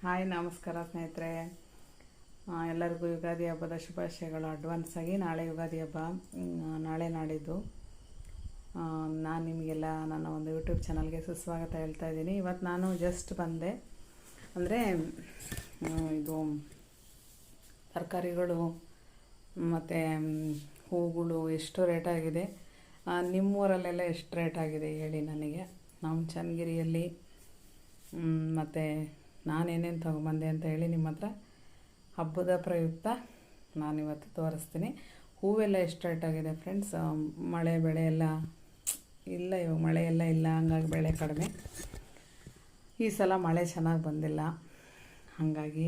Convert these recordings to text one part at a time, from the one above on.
Hi ನಮಸ್ಕಾರ ಸ್ನೇಹಿತರೆ. ಎಲ್ಲರಿಗೂ ಯುಗಾದಿ ಹಬ್ಬದ ಶುಭಾಶಯಗಳು ಅಡ್ವಾನ್ಸ್ ಆಗಿ. ನಾಳೆ ಯುಗಾದಿ ಹಬ್ಬ, ನಾಳೆ ನಾಡಿದ್ದು. ನಾನು ನಿಮಗೆಲ್ಲ ನನ್ನ ಒಂದು ಯೂಟ್ಯೂಬ್ ಚಾನಲ್ಗೆ ಸುಸ್ವಾಗತ ಹೇಳ್ತಾ ಇದ್ದೀನಿ. ಇವತ್ತು ನಾನು ಜಸ್ಟ್ ಬಂದೆ, ಅಂದರೆ ಇದು ತರಕಾರಿಗಳು ಮತ್ತು ಹೂಗಳು ಎಷ್ಟು ರೇಟ್ ಆಗಿದೆ, ನಿಮ್ಮೂರಲ್ಲೆಲ್ಲ ಎಷ್ಟು ರೇಟ್ ಆಗಿದೆ ಹೇಳಿ ನನಗೆ. ನಮ್ಮ ಚನ್ನಗಿರಿಯಲ್ಲಿ ಮತ್ತು ನಾನೇನೇನು ತೊಗೊಂಬಂದೆ ಅಂತ ಹೇಳಿ ನಿಮ್ಮ ಹತ್ರ ಹಬ್ಬದ ಪ್ರಯುಕ್ತ ನಾನಿವತ್ತು ತೋರಿಸ್ತೀನಿ. ಹೂವೆಲ್ಲ ಎಷ್ಟು ರೇಟ್ ಆಗಿದೆ ಫ್ರೆಂಡ್ಸ್. ಮಳೆ ಬೆಳೆ ಎಲ್ಲ ಇಲ್ಲ, ಇವಾಗ ಮಳೆ ಎಲ್ಲ ಇಲ್ಲ, ಹಂಗಾಗಿ ಬೆಳೆ ಕಡಿಮೆ. ಈ ಸಲ ಮಳೆ ಚೆನ್ನಾಗಿ ಬಂದಿಲ್ಲ, ಹಾಗಾಗಿ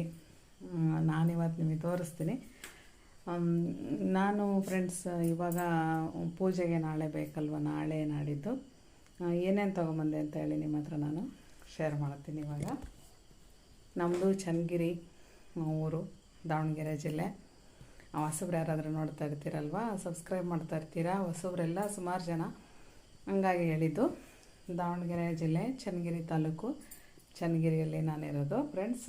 ನಾನಿವತ್ತು ನಿಮಗೆ ತೋರಿಸ್ತೀನಿ. ನಾನು ಫ್ರೆಂಡ್ಸ್ ಇವಾಗ ಪೂಜೆಗೆ ನಾಳೆ ಬೇಕಲ್ವ, ನಾಳೆ ನಾಡಿದ್ದು ಏನೇನು ತೊಗೊಂಬಂದೆ ಅಂತ ಹೇಳಿ ನಿಮ್ಮ ಹತ್ರ ನಾನು ಶೇರ್ ಮಾಡ್ತೀನಿ. ಇವಾಗ ನಮ್ಮದು ಚನ್ನಗಿರಿ ಊರು, ದಾವಣಗೆರೆ ಜಿಲ್ಲೆ. ಹೊಸಬ್ರು ಯಾರಾದರೂ ನೋಡ್ತಾ ಇರ್ತೀರಲ್ವ, ಸಬ್ಸ್ಕ್ರೈಬ್ ಮಾಡ್ತಾ ಇರ್ತೀರಾ ಹೊಸಬ್ರೆಲ್ಲ ಸುಮಾರು ಜನ, ಹಂಗಾಗಿ ಹೇಳಿದ್ದು. ದಾವಣಗೆರೆ ಜಿಲ್ಲೆ ಚನ್ನಗಿರಿ ತಾಲೂಕು, ಚನ್ನಗಿರಿಯಲ್ಲಿ ನಾನಿರೋದು ಫ್ರೆಂಡ್ಸ್.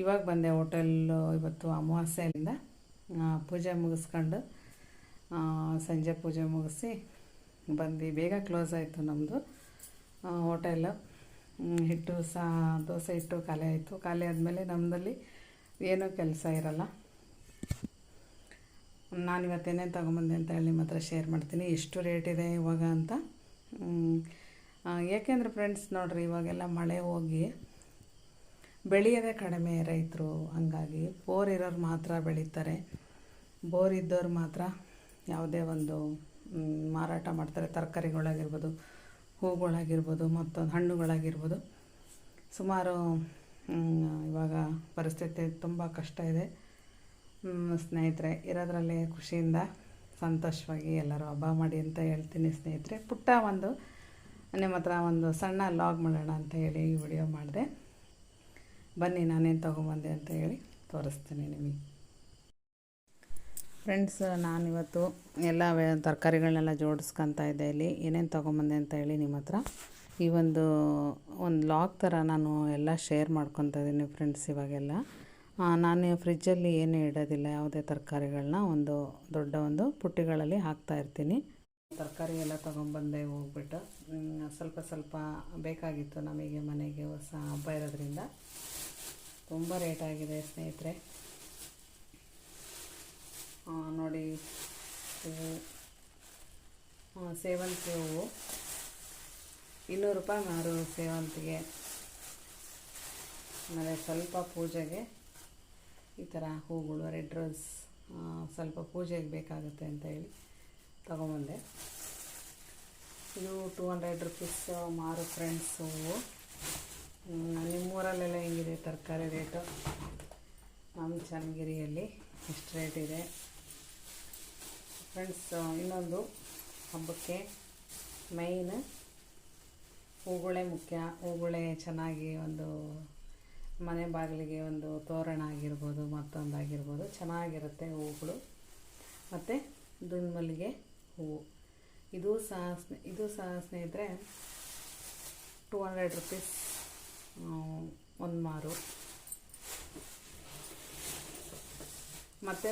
ಇವಾಗ ಬಂದೆ ಹೋಟೆಲ್ಲು. ಇವತ್ತು ಅಮಾವಾಸ್ಯೆಯಿಂದ ಪೂಜೆ ಮುಗಿಸ್ಕೊಂಡು ಸಂಜೆ ಪೂಜೆ ಮುಗಿಸಿ ಬಂದು ಬೇಗ ಕ್ಲೋಸ್ ಆಯಿತು ನಮ್ಮದು ಹೋಟೆಲು. ಹಿಟ್ಟು ದೋಸೆ ಹಿಟ್ಟು ಖಾಲಿ ಆಯಿತು. ಖಾಲಿ ಆದಮೇಲೆ ನಮ್ಮದಲ್ಲಿ ಏನೂ ಕೆಲಸ ಇರಲ್ಲ. ನಾನಿವತ್ತೇನೇನು ತೊಗೊಂಬಂದೆ ಅಂತ ಹೇಳಿ ನಿಮ್ಮ ಹತ್ರ ಶೇರ್ ಮಾಡ್ತೀನಿ, ಎಷ್ಟು ರೇಟ್ ಇದೆ ಇವಾಗ ಅಂತ. ಏಕೆಂದರೆ ಫ್ರೆಂಡ್ಸ್ ನೋಡಿರಿ, ಇವಾಗೆಲ್ಲ ಮಳೆ ಹೋಗಿ ಬೆಳೆಯೋದೇ ಕಡಿಮೆ ರೈತರು, ಹಾಗಾಗಿ ಬೋರ್ ಇರೋರು ಮಾತ್ರ ಬೆಳೀತಾರೆ. ಬೋರ್ ಇದ್ದವ್ರು ಮಾತ್ರ ಯಾವುದೇ ಒಂದು ಮಾರಾಟ ಮಾಡ್ತಾರೆ. ತರಕಾರಿಗಳಾಗಿರ್ಬೋದು, ಹೂಗಳಾಗಿರ್ಬೋದು, ಮತ್ತೊಂದು ಹಣ್ಣುಗಳಾಗಿರ್ಬೋದು. ಸುಮಾರು ಇವಾಗ ಪರಿಸ್ಥಿತಿ ತುಂಬ ಕಷ್ಟ ಇದೆ ಸ್ನೇಹಿತರೆ. ಇರೋದ್ರಲ್ಲೇ ಖುಷಿಯಿಂದ ಸಂತೋಷವಾಗಿ ಎಲ್ಲರೂ ಹಬ್ಬ ಮಾಡಿ ಅಂತ ಹೇಳ್ತೀನಿ ಸ್ನೇಹಿತರೆ. ಪುಟ್ಟ ಒಂದು ನಿಮ್ಮ ಹತ್ರ ಒಂದು ಸಣ್ಣ ಲಾಗ್ ಮಾಡೋಣ ಅಂತ ಹೇಳಿ ಈ ವಿಡಿಯೋ ಮಾಡಿದೆ. ಬನ್ನಿ ನಾನೇನು ತೊಗೊಂಬಂದೆ ಅಂತ ಹೇಳಿ ತೋರಿಸ್ತೀನಿ ನಿಮಗೆ ಫ್ರೆಂಡ್ಸ್. ನಾನಿವತ್ತು ಎಲ್ಲ ತರಕಾರಿಗಳನ್ನೆಲ್ಲ ಜೋಡಿಸ್ಕೊತಾ ಇದ್ದೆ. ಇಲ್ಲಿ ಏನೇನು ತೊಗೊಂಬಂದೆ ಅಂತ ಹೇಳಿ ನಿಮ್ಮ ಹತ್ರ ಈ ಒಂದು ಲಾಗ್ ಥರ ನಾನು ಎಲ್ಲ ಶೇರ್ ಮಾಡ್ಕೊತಾ ಇದ್ದೀನಿ ಫ್ರೆಂಡ್ಸ್. ಇವಾಗೆಲ್ಲ ನಾನು ಫ್ರಿಜ್ಜಲ್ಲಿ ಏನೂ ಇಡೋದಿಲ್ಲ, ಯಾವುದೇ ತರಕಾರಿಗಳನ್ನ ಒಂದು ದೊಡ್ಡ ಒಂದು ಪುಟ್ಟಿಗಳಲ್ಲಿ ಹಾಕ್ತಾಯಿರ್ತೀನಿ. ತರಕಾರಿ ಎಲ್ಲ ತೊಗೊಂಬಂದೆ ಹೋಗ್ಬಿಟ್ಟು ಸ್ವಲ್ಪ ಸ್ವಲ್ಪ ಬೇಕಾಗಿತ್ತು ನಮಗೆ ಮನೆಗೆ. ಹೊಸ ಹಬ್ಬ ಇರೋದ್ರಿಂದ ತುಂಬ ರೇಟ್ ಆಗಿದೆ ಸ್ನೇಹಿತರೆ. ನೋಡಿ, ಹೂವು ಸೇವಂತಿಗೆ ಹೂವು 200 ರೂಪಾಯಿ ಮಾರು ಸೇವಂತಿಗೆ. ಆಮೇಲೆ ಸ್ವಲ್ಪ ಪೂಜೆಗೆ ಈ ಥರ ಹೂಗಳು, ರೆಡ್ ರೋಸ್ ಸ್ವಲ್ಪ ಪೂಜೆಗೆ ಬೇಕಾಗುತ್ತೆ ಅಂತ ಹೇಳಿ ತೊಗೊಂಬಂದೆ. ಇದು 200 ರುಪೀಸ್ ಮಾರು ಫ್ರೆಂಡ್ಸ್ ಹೂವು. ನಿಮ್ಮೂರಲ್ಲೆಲ್ಲ ಹೆಂಗಿದೆ ತರಕಾರಿ ರೇಟು? ನಮ್ಮ ಚನ್ನಗಿರಿಯಲ್ಲಿ ಎಷ್ಟು ರೇಟ್ ಇದೆ ಫ್ರೆಂಡ್ಸ್. ಇನ್ನೊಂದು ಹಬ್ಬಕ್ಕೆ ಮೈನ್ ಹೂಗಳೇ ಮುಖ್ಯ. ಹೂಗಳೇ ಚೆನ್ನಾಗಿ ಒಂದು ಮನೆ ಬಾಗಿಲಿಗೆ ಒಂದು ತೋರಣ ಆಗಿರ್ಬೋದು, ಮತ್ತೊಂದಾಗಿರ್ಬೋದು, ಚೆನ್ನಾಗಿರುತ್ತೆ ಹೂಗಳು. ಮತ್ತು ದುಂಡು ಮಲ್ಲಿಗೆ ಹೂವು ಇದು ಸಹ ಸ್ನೇಹಿತರೆ 200 ರುಪೀಸ್ ಒಂದು ಮಾರು. ಮತ್ತು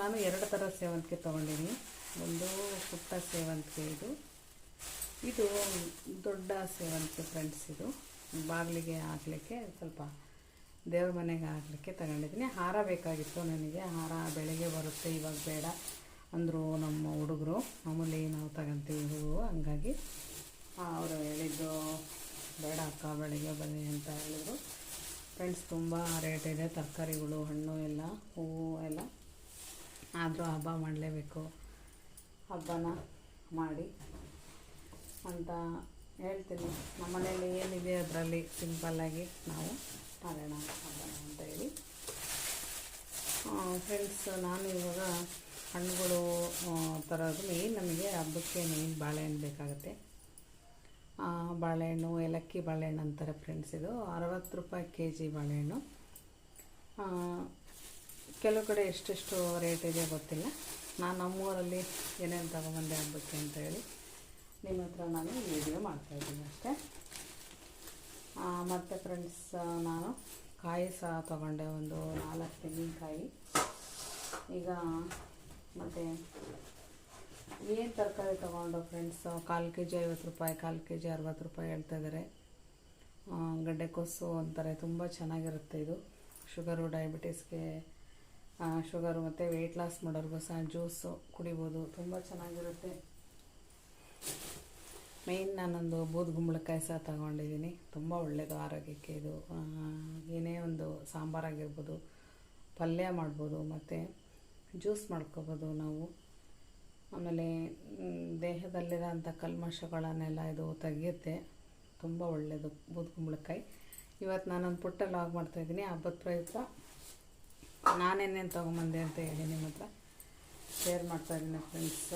ನಾನು 2 ಥರ ಸೇವಂತಿಗೆ ತೊಗೊಂಡಿದ್ದೀನಿ. ಒಂದು ಪುಟ್ಟ ಸೇವಂತಿಗೆ, ಇದು ದೊಡ್ಡ ಸೇವಂತಿಗೆ ಫ್ರೆಂಡ್ಸ್. ಇದು ಬಾಗಿಲಿಗೆ ಹಾಕಲಿಕ್ಕೆ, ಸ್ವಲ್ಪ ದೇವ್ರ ಮನೆಗೆ ಹಾಕಲಿಕ್ಕೆ ತಗೊಂಡಿದ್ದೀನಿ. ಹಾರ ಬೇಕಾಗಿತ್ತು ನನಗೆ. ಹಾರ ಬೆಳಗ್ಗೆ ಬರುತ್ತೆ, ಇವಾಗ ಬೇಡ ಅಂದರು ನಮ್ಮ ಹುಡುಗರು. ಮಾಮೂಲಿ ನಾವು ತಗೊತೀವಿ ಹೂವು, ಹಂಗಾಗಿ ಅವರು ಹೇಳಿದ್ದು ಬೇಡ ಅಕ್ಕ ಬೆಳಗ್ಗೆ ಬನ್ನಿ ಅಂತ ಹೇಳಿದರು ಫ್ರೆಂಡ್ಸ್. ತುಂಬ ರೇಟ್ ಇದೆ ತರಕಾರಿಗಳು, ಹಣ್ಣು ಎಲ್ಲ, ಹೂವು ಎಲ್ಲ. ಆದರೂ ಹಬ್ಬ ಮಾಡಲೇಬೇಕು, ಹಬ್ಬನ ಮಾಡಿ ಅಂತ ಹೇಳ್ತೀನಿ. ನಮ್ಮ ಮನೆಯಲ್ಲಿ ಏನಿದೆ ಅದರಲ್ಲಿ ಸಿಂಪಲ್ಲಾಗಿ ನಾವು ಮಾಡೋಣ ಹಬ್ಬನ ಅಂತ ಹೇಳಿ ಫ್ರೆಂಡ್ಸ್. ನಾನು ಇವಾಗ ಹಣ್ಣುಗಳು ತರೋದು ನಮಗೆ ಹಬ್ಬಕ್ಕೆ ಬಾಳೆಹಣ್ಣು ಬೇಕಾಗುತ್ತೆ. ಬಾಳೆಹಣ್ಣು, ಏಲಕ್ಕಿ ಬಾಳೆಹಣ್ಣು ಅಂತಾರೆ ಫ್ರೆಂಡ್ಸ್. ಇದು 60 ರೂಪಾಯಿ kg ಬಾಳೆಹಣ್ಣು. ಕೆಲವು ಕಡೆ ಎಷ್ಟೆಷ್ಟು ರೇಟ್ ಇದೆ ಗೊತ್ತಿಲ್ಲ. ನಾನು ನಮ್ಮೂರಲ್ಲಿ ಏನೇನು ತಗೊಂಬಂದೆ ಹಬ್ಬಕ್ಕೆ ಅಂತ ಹೇಳಿ ನಿಮ್ಮ ಹತ್ರ ನಾನು ವಿಡಿಯೋ ಮಾಡ್ತಾಯಿದ್ದೀನಿ ಅಷ್ಟೇ. ಮತ್ತು ಫ್ರೆಂಡ್ಸ್ ನಾನು ಕಾಯಿ ಸಹ ತೊಗೊಂಡೆ, ಒಂದು 4 ತೆಂಗಿನಕಾಯಿ. ಈಗ ಮತ್ತು ಏನು ತರಕಾರಿ ತೊಗೊಂಡು ಫ್ರೆಂಡ್ಸ್, 1/4 kg 50 ರೂಪಾಯಿ, 1/4 kg 60 ರೂಪಾಯಿ ಹೇಳ್ತಾಯಿದ್ದಾರೆ. ಗಡ್ಡೆಕೋಸು ಅಂತಾರೆ, ತುಂಬ ಚೆನ್ನಾಗಿರುತ್ತೆ ಇದು. ಶುಗರು, ಡಯಾಬಿಟೀಸ್ಗೆ, ಶುಗರು ಮತ್ತು ವೆಯ್ಟ್ ಲಾಸ್ ಮಾಡೋರಿಗೂ ಸಹ ಜ್ಯೂಸು ಕುಡಿಬೋದು, ತುಂಬ ಚೆನ್ನಾಗಿರುತ್ತೆ. ಮೇಯ್ನ್ ನಾನೊಂದು ಬೂದುಗುಂಬಳಕಾಯಿ ಸಹ ತಗೊಂಡಿದ್ದೀನಿ, ತುಂಬ ಒಳ್ಳೆಯದು ಆರೋಗ್ಯಕ್ಕೆ ಇದು. ಏನೇ ಒಂದು ಸಾಂಬಾರಾಗಿರ್ಬೋದು, ಪಲ್ಯ ಮಾಡ್ಬೋದು, ಮತ್ತು ಜ್ಯೂಸ್ ಮಾಡ್ಕೋಬೋದು ನಾವು. ಆಮೇಲೆ ದೇಹದಲ್ಲಿರೋಂಥ ಕಲ್ಮಶಗಳನ್ನೆಲ್ಲ ಇದು ತೆಗೆಯುತ್ತೆ, ತುಂಬ ಒಳ್ಳೆಯದು ಬೂದುಗುಂಬಳಕಾಯಿ. ಇವತ್ತು ನಾನೊಂದು ಪುಟ್ಟ ಲಾಗ್ ಮಾಡ್ತಾಯಿದ್ದೀನಿ. ಹಬ್ಬದ ಪ್ರಯುಕ್ತ ನಾನೇನೇನು ತೊಗೊಂಬಂದೆ ಅಂತ ಹೇಳಿ ನಿಮ್ಮ ಹತ್ರ ಶೇರ್ ಮಾಡ್ತಾಯಿದ್ದೀನಿ ಫ್ರೆಂಡ್ಸ್.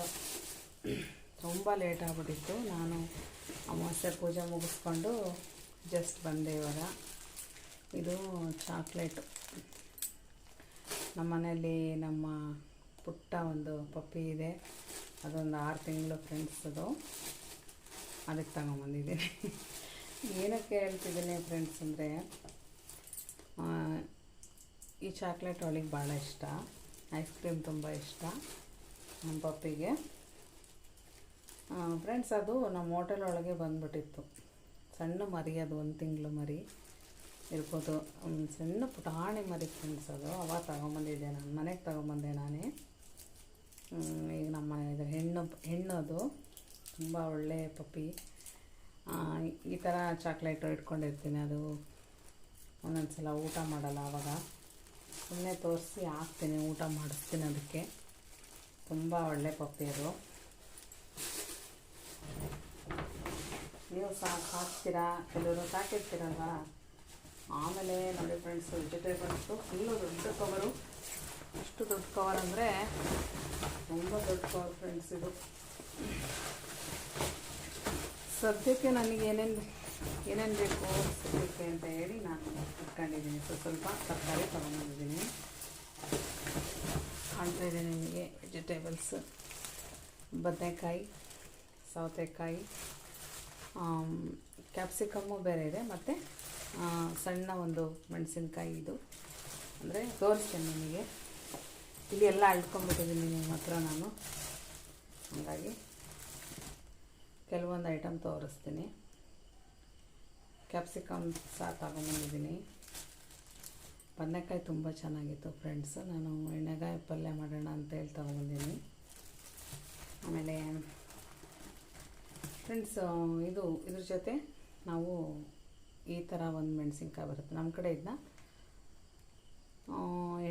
ತುಂಬ ಲೇಟ್ ಆಗಿಬಿಟ್ಟಿತ್ತು. ನಾನು ಅಮಾವಾಸ್ಯೆ ಪೂಜೆ ಮುಗಿಸ್ಕೊಂಡು ಜಸ್ಟ್ ಬಂದೆ ಇವಾಗ. ಇದು ಚಾಕ್ಲೇಟು. ನಮ್ಮ ಮನೆಯಲ್ಲಿ ನಮ್ಮ ಪುಟ್ಟ ಒಂದು ಪಪ್ಪಿ ಇದೆ, ಅದೊಂದು 6 ತಿಂಗಳು ಫ್ರೆಂಡ್ಸ್. ಅದಕ್ಕೆ ತಗೊಂಬಂದಿದ್ದೀನಿ. ಏನಕ್ಕೆ ಹೇಳ್ತಿದ್ದೀನಿ ಫ್ರೆಂಡ್ಸ್ ಅಂದರೆ, ಈ ಚಾಕ್ಲೇಟ್ ಅವಳಿಗೆ ಭಾಳ ಇಷ್ಟ, ಐಸ್ ಕ್ರೀಮ್ ತುಂಬ ಇಷ್ಟ ನಮ್ಮ ಪಪ್ಪಿಗೆ. ಫ್ರೆಂಡ್ಸ್ ಅದು ನಮ್ಮ ಹೋಟೆಲ್ ಒಳಗೆ ಬಂದುಬಿಟ್ಟಿತ್ತು, ಸಣ್ಣ ಮರಿ, ಅದು 1 ತಿಂಗಳು ಮರಿ ಇರ್ಬೋದು, ಸಣ್ಣ ಪುಟಾಣಿ ಮರಿ ಫ್ರೆಂಡ್ಸ್. ಅದು ಅವಾಗ ತಗೊಂಬಂದಿದ್ದೆ, ನನ್ನ ಮನೆಗೆ ತಗೊಂಬಂದೆ ನಾನೇ. ಈಗ ನಮ್ಮ ಮನೆ ಹೆಣ್ಣು ಅದು, ತುಂಬ ಒಳ್ಳೆಯ ಪಪ್ಪಿ. ಈ ಥರ ಚಾಕ್ಲೇಟು ಇಟ್ಕೊಂಡಿರ್ತೀನಿ. ಅದು ಒಂದೊಂದು ಸಲ ಊಟ ಮಾಡಲ್ಲ, ಆವಾಗ ಸುಮ್ಮನೆ ತೋರಿಸಿ ಹಾಕ್ತೀನಿ, ಊಟ ಮಾಡಿಸ್ತೀನಿ ಅದಕ್ಕೆ. ತುಂಬ ಒಳ್ಳೆ ಪಪ್ಪಿ ಅದು. ನೀವು ಸಾಕ್ತೀರಾ, ಕೆಲವರು ಸಾಕಿರ್ತೀರಲ್ವ. ಆಮೇಲೆ ನೋಡಿ ಫ್ರೆಂಡ್ಸು, ವೆಜಿಟೇಬಲ್ಸು ಫುಲ್ಲು ದೊಡ್ಡ ಕವರು, ಅಷ್ಟು ದೊಡ್ಡ ಕವರ್ ಅಂದರೆ ತುಂಬ ದೊಡ್ಡ ಕವರ್ ಫ್ರೆಂಡ್ಸ್ ಇದು. ಸದ್ಯಕ್ಕೆ ನನಗೆ ಏನೇನು ಬೇಕು ಸದ್ಯಕ್ಕೆ ಅಂತ ಹೇಳಿ ನಾನು ಇಟ್ಕೊಂಡಿದ್ದೀನಿ. ಸ್ವಲ್ಪ ತರಕಾರಿ ತೊಗೊಂಡಿದ್ದೀನಿ, ಕಾಣ್ತಾಯಿದೆ ನಿಮಗೆ. ವೆಜಿಟೇಬಲ್ಸ್ ಬದನೆಕಾಯಿ, ಸೌತೆಕಾಯಿ, ಕ್ಯಾಪ್ಸಿಕಮ್ಮು ಬೇರೆ ಇದೆ, ಮತ್ತು ಸಣ್ಣ ಒಂದು ಮೆಣಸಿನ್ಕಾಯಿ. ಇದು ಅಂದರೆ ತೋರಿಸ್ತೇನೆ ನಿಮಗೆ. ಇಲ್ಲಿ ಎಲ್ಲ ಅಳ್ಕೊಂಬಿಟ್ಟಿದ್ದೀನಿ ನಿಮ್ಮ ಹತ್ರ ನಾನು, ಹಾಗಾಗಿ ಕೆಲವೊಂದು ಐಟಮ್ ತೋರಿಸ್ತೀನಿ. ಕ್ಯಾಪ್ಸಿಕಮ್ ಸಹ ತಗೊಂಬಂದಿದ್ದೀನಿ. ಬದನೆಕಾಯಿ ತುಂಬ ಚೆನ್ನಾಗಿತ್ತು ಫ್ರೆಂಡ್ಸ್, ನಾನು ಎಣ್ಣೆಗಾಯಿ ಪಲ್ಯ ಮಾಡೋಣ ಅಂತೇಳಿ ತಗೊಂಬಂದಿದ್ದೀನಿ. ಆಮೇಲೆ ಫ್ರೆಂಡ್ಸ್ ಇದ್ರ ಜೊತೆ ನಾವು ಈ ಥರ ಒಂದು ಮೆಣಸಿನ್ಕಾಯಿ ಬರುತ್ತೆ ನಮ್ಮ ಕಡೆ, ಇದನ್ನ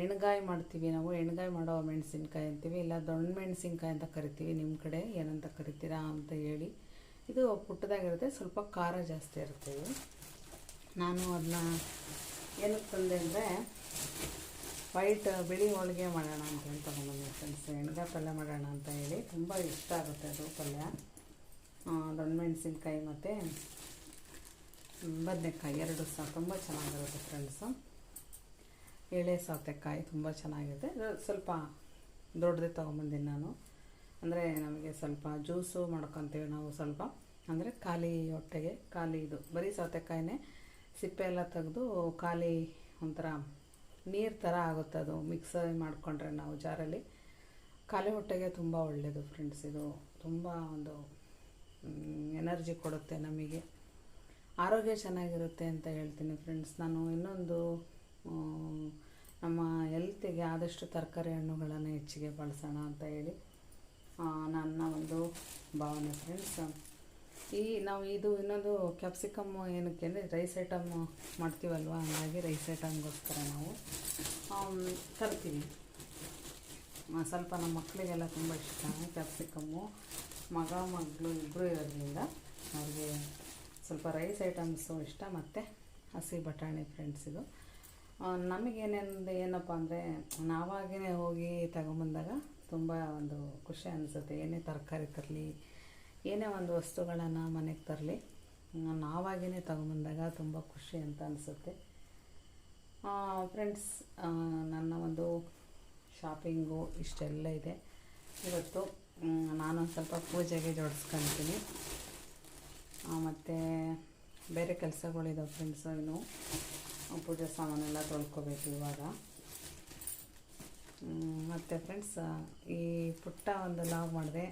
ಎಣ್ಗಾಯಿ ಮಾಡ್ತೀವಿ ನಾವು. ಎಣ್ಗಾಯಿ ಮಾಡೋ ಮೆಣಸಿನ್ಕಾಯಿ ಅಂತೀವಿ, ಇಲ್ಲ ದೊಣ್ಣೆ ಮೆಣಸಿನ್ಕಾಯಿ ಅಂತ ಕರಿತೀವಿ. ನಿಮ್ಮ ಕಡೆ ಏನಂತ ಕರಿತೀರಾ ಅಂತ ಹೇಳಿ. ಇದು ಪುಟ್ಟದಾಗಿರುತ್ತೆ, ಸ್ವಲ್ಪ ಖಾರ ಜಾಸ್ತಿ ಇರುತ್ತೆ ಇದು. ನಾನು ಅದನ್ನ ಏನಕ್ಕೆ ತಂದೆ ಅಂದರೆ, ಬಿಳಿ ಹೋಳಿಗೆ ಮಾಡೋಣ ಅಂತ ಹೇಳಿ ತೊಗೊಂಬಂದೆ ಫ್ರೆಂಡ್ಸ್. ಎಣ್ಗಾಯಿ ಪಲ್ಯ ಮಾಡೋಣ ಅಂತ ಹೇಳಿ, ತುಂಬ ಇಷ್ಟ ಆಗುತ್ತೆ ಅದು ಪಲ್ಯ. ದೊಣ್ಣೆ ಮೆಣಸಿನ್ಕಾಯಿ ಮತ್ತು ಬದನೆಕಾಯಿ 2 ಸಹ ತುಂಬ ಚೆನ್ನಾಗಿರುತ್ತೆ ಫ್ರೆಂಡ್ಸು. ಎಳೆ ಸೌತೆಕಾಯಿ ತುಂಬ ಚೆನ್ನಾಗಿದೆ. ಸ್ವಲ್ಪ ದೊಡ್ಡದೇ ತೊಗೊಂಬಂದಿನಿ ನಾನು, ಅಂದರೆ ನಮಗೆ ಸ್ವಲ್ಪ ಜ್ಯೂಸು ಮಾಡ್ಕೊತೀವಿ ನಾವು. ಸ್ವಲ್ಪ ಅಂದರೆ ಖಾಲಿ ಹೊಟ್ಟೆಗೆ, ಖಾಲಿ ಇದು ಬರೀ ಸೌತೆಕಾಯಿನೇ ಸಿಪ್ಪೆ ಎಲ್ಲ ತೆಗೆದು ಖಾಲಿ ಒಂಥರ ನೀರು ಥರ ಆಗುತ್ತೆ ಅದು. ಮಿಕ್ಸ್ ಮಾಡಿಕೊಂಡ್ರೆ ನಾವು ಜಾರಲ್ಲಿ, ಖಾಲಿ ಹೊಟ್ಟೆಗೆ ತುಂಬ ಒಳ್ಳೆಯದು ಫ್ರೆಂಡ್ಸ್. ಇದು ತುಂಬ ಒಂದು ಎನರ್ಜಿ ಕೊಡುತ್ತೆ ನಮಗೆ, ಆರೋಗ್ಯ ಚೆನ್ನಾಗಿರುತ್ತೆ ಅಂತ ಹೇಳ್ತೀನಿ ಫ್ರೆಂಡ್ಸ್. ನಾನು ಇನ್ನೊಂದು ನಮ್ಮ ಹೆಲ್ತಿಗೆ ಆದಷ್ಟು ತರಕಾರಿ ಹಣ್ಣುಗಳನ್ನು ಹೆಚ್ಚಿಗೆ ಬಳಸೋಣ ಅಂತ ಹೇಳಿ ನನ್ನ ಒಂದು ಭಾವನೆ ಫ್ರೆಂಡ್ಸ್. ನಾವು ಇನ್ನೊಂದು ಕ್ಯಾಪ್ಸಿಕಮ್ಮು ಏನಕ್ಕೆ ಅಂದರೆ ರೈಸ್ ಐಟಮ್ ಮಾಡ್ತೀವಲ್ವ, ಹಾಗಾಗಿ ರೈಸ್ ಐಟಮ್ಗೋಸ್ಕರ ನಾವು ತರ್ತೀವಿ. ಸ್ವಲ್ಪ ನಮ್ಮ ಮಕ್ಕಳಿಗೆಲ್ಲ ತುಂಬ ಇಷ್ಟ ಕ್ಯಾಪ್ಸಿಕಮ್ಮು. ಮಗಳು ಇಬ್ಬರು ಇರೋದ್ರಿಂದ ಅವ್ರಿಗೆ ಸ್ವಲ್ಪ ರೈಸ್ ಐಟಮ್ಸು ಇಷ್ಟ, ಮತ್ತು ಹಸಿ ಬಟಾಣಿ ಫ್ರೆಂಡ್ಸ್. ಇದು ಏನಪ್ಪ ಅಂದರೆ, ನಾವಾಗೇ ಹೋಗಿ ತಗೊಂಬಂದಾಗ ತುಂಬ ಒಂದು ಖುಷಿ ಅನಿಸುತ್ತೆ. ಏನೇ ತರಕಾರಿ ತರಲಿ, ಏನೇ ಒಂದು ವಸ್ತುಗಳನ್ನು ಮನೆಗೆ ತರಲಿ, ನಾವಾಗೇ ತಗೊಂಬಂದಾಗ ತುಂಬ ಖುಷಿ ಅಂತ ಅನಿಸುತ್ತೆ ಫ್ರೆಂಡ್ಸ್. ನನ್ನ ಒಂದು ಶಾಪಿಂಗು ಇಷ್ಟೆಲ್ಲ ಇದೆ ಇವತ್ತು. ನಾನೊಂದು ಸ್ವಲ್ಪ ಪೂಜೆಗೆ ಜೋಡಿಸ್ಕೊತೀನಿ. ಮತ್ತು ಬೇರೆ ಕೆಲಸಗಳಿದಾವೆ ಫ್ರೆಂಡ್ಸು. ಇನ್ನು ಪೂಜೆ ಸಾಮಾನೆಲ್ಲ ತೊಳ್ಕೊಬೇಕು ಇವಾಗ. ಮತ್ತು ಫ್ರೆಂಡ್ಸ್, ಈ ಪುಟ್ಟ ಒಂದು ಲಾಗ್ ಮಾಡಿದೆ.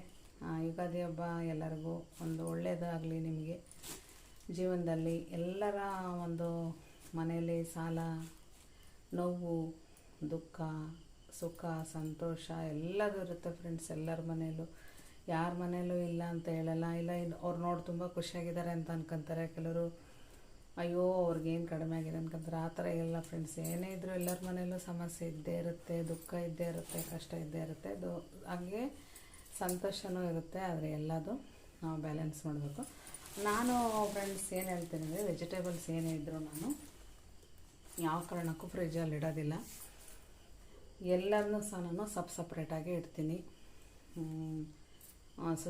ಯುಗಾದಿ ಹಬ್ಬ ಎಲ್ಲರಿಗೂ ಒಂದು ಒಳ್ಳೆಯದಾಗಲಿ. ನಿಮಗೆ ಜೀವನದಲ್ಲಿ ಎಲ್ಲರ ಒಂದು ಮನೆಯಲ್ಲಿ ಸಾಲ, ನೋವು, ದುಃಖ, ಸುಖ, ಸಂತೋಷ ಎಲ್ಲದೂ ಇರುತ್ತೆ ಫ್ರೆಂಡ್ಸ್. ಎಲ್ಲರ ಮನೆಯಲ್ಲೂ, ಯಾರ ಮನೆಯಲ್ಲೂ ಇಲ್ಲ ಅಂತ ಹೇಳಲ್ಲ. ಇಲ್ಲ ಅವ್ರು ನೋಡಿ ತುಂಬ ಖುಷಿಯಾಗಿದ್ದಾರೆ ಅಂತ ಅನ್ಕೊತಾರೆ. ಕೆಲವರು ಅಯ್ಯೋ ಅವ್ರಿಗೇನು ಕಡಿಮೆ ಆಗಿದೆ ಅನ್ಕೊಂತಾರೆ. ಆ ಥರ ಇಲ್ಲ ಫ್ರೆಂಡ್ಸ್. ಏನೇ ಇದ್ದರೂ ಎಲ್ಲರ ಮನೆಯಲ್ಲೂ ಸಮಸ್ಯೆ ಇದ್ದೇ ಇರುತ್ತೆ, ದುಃಖ ಇದ್ದೇ ಇರುತ್ತೆ, ಕಷ್ಟ ಇದ್ದೇ ಇರುತ್ತೆ. ಹಾಗೆ ಸಂತೋಷವೂ ಇರುತ್ತೆ. ಆದರೆ ಎಲ್ಲದು ನಾವು ಬ್ಯಾಲೆನ್ಸ್ ಮಾಡಬೇಕು. ನಾನು ಫ್ರೆಂಡ್ಸ್ ಏನು ಹೇಳ್ತೀನಿ ಅಂದರೆ, ವೆಜಿಟೇಬಲ್ಸ್ ಏನೇ ಇದ್ದರೂ ನಾನು ಯಾವ ಕಾರಣಕ್ಕೂ ಫ್ರಿಜ್ಜಲ್ಲಿ ಇಡೋದಿಲ್ಲ. ಎಲ್ಲದನ್ನೂ ಸಹ ನಾನು ಸಪ್ರೇಟಾಗಿ ಇಡ್ತೀನಿ.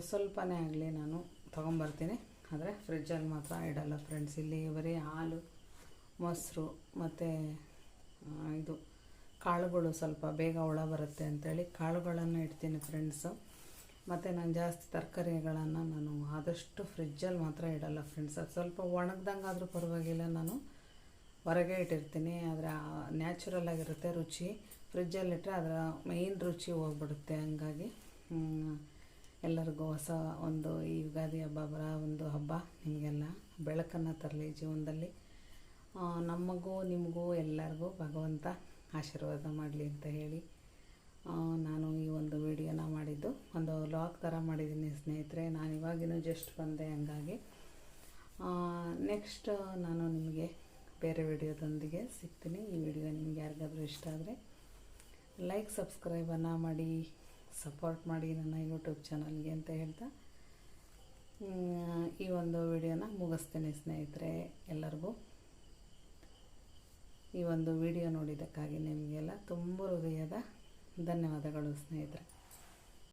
ಸ್ವಲ್ಪನೇ ಆಗಲಿ ನಾನು ತೊಗೊಂಬರ್ತೀನಿ, ಆದರೆ ಫ್ರಿಜ್ಜಲ್ಲಿ ಮಾತ್ರ ಇಡಲ್ಲ ಫ್ರೆಂಡ್ಸ್. ಇಲ್ಲಿ ಬರೀ ಹಾಲು, ಮೊಸರು ಮತ್ತು ಇದು ಕಾಳುಗಳು ಸ್ವಲ್ಪ ಬೇಗ ಹುಳ ಬರುತ್ತೆ ಅಂಥೇಳಿ ಕಾಳುಗಳನ್ನು ಇಡ್ತೀನಿ ಫ್ರೆಂಡ್ಸು. ಮತ್ತು ನಾನು ಜಾಸ್ತಿ ತರಕಾರಿಗಳನ್ನು ನಾನು ಆದಷ್ಟು ಫ್ರಿಜ್ಜಲ್ಲಿ ಮಾತ್ರ ಇಡಲ್ಲ ಫ್ರೆಂಡ್ಸ್. ಅದು ಸ್ವಲ್ಪ ಒಣಗ್ದಂಗೆ ಆದರೂ ಪರವಾಗಿಲ್ಲ, ನಾನು ಹೊರಗೆ ಇಟ್ಟಿರ್ತೀನಿ. ಆದರೆ ನ್ಯಾಚುರಲ್ ಆಗಿರುತ್ತೆ ರುಚಿ. ಫ್ರಿಜ್ಜಲ್ಲಿಟ್ಟರೆ ಅದರ ಮೇಯ್ನ್ ರುಚಿ ಹೋಗ್ಬಿಡುತ್ತೆ. ಹಂಗಾಗಿ ಎಲ್ಲರಿಗೂ ಹೊಸ ಒಂದು ಈ ಯುಗಾದಿ ಹಬ್ಬ ಒಂದು ಹಬ್ಬ ನಿಮಗೆಲ್ಲ ಬೆಳಕನ್ನು ತರಲಿ ಜೀವನದಲ್ಲಿ. ನಮಗೂ ನಿಮಗೂ ಎಲ್ಲರಿಗೂ ಭಗವಂತ ಆಶೀರ್ವಾದ ಮಾಡಲಿ ಅಂತ ಹೇಳಿ ನಾನು ಈ ಒಂದು ವಿಡಿಯೋನ ಮಾಡಿದ್ದು. ಒಂದು ವ್ಲಾಗ್ ಥರ ಮಾಡಿದ್ದೀನಿ ಸ್ನೇಹಿತರೆ. ನಾನು ಇವಾಗಿನೂ ಜಸ್ಟ್ ಬಂದೆ, ಹಂಗಾಗಿ ನೆಕ್ಸ್ಟ್ ನಾನು ನಿಮಗೆ ಬೇರೆ ವಿಡಿಯೋದೊಂದಿಗೆ ಸಿಗ್ತೀನಿ. ಈ ವಿಡಿಯೋ ನಿಮ್ಗೆ ಯಾರಿಗಾದರೂ ಇಷ್ಟ ಆದರೆ ಲೈಕ್, ಸಬ್ಸ್ಕ್ರೈಬನ್ನು ಮಾಡಿ, ಸಪೋರ್ಟ್ ಮಾಡಿ ನನ್ನ ಯೂಟ್ಯೂಬ್ ಚಾನಲ್ಗೆ ಅಂತ ಹೇಳ್ತಾ ಈ ಒಂದು ವಿಡಿಯೋನ ಮುಗಿಸ್ತೀನಿ ಸ್ನೇಹಿತರೆ. ಎಲ್ಲರಿಗೂ ಈ ಒಂದು ವಿಡಿಯೋ ನೋಡಿದ್ದಕ್ಕಾಗಿ ನಿಮಗೆಲ್ಲ ತುಂಬ ಹೃದಯದ ಧನ್ಯವಾದಗಳು ಸ್ನೇಹಿತರೆ.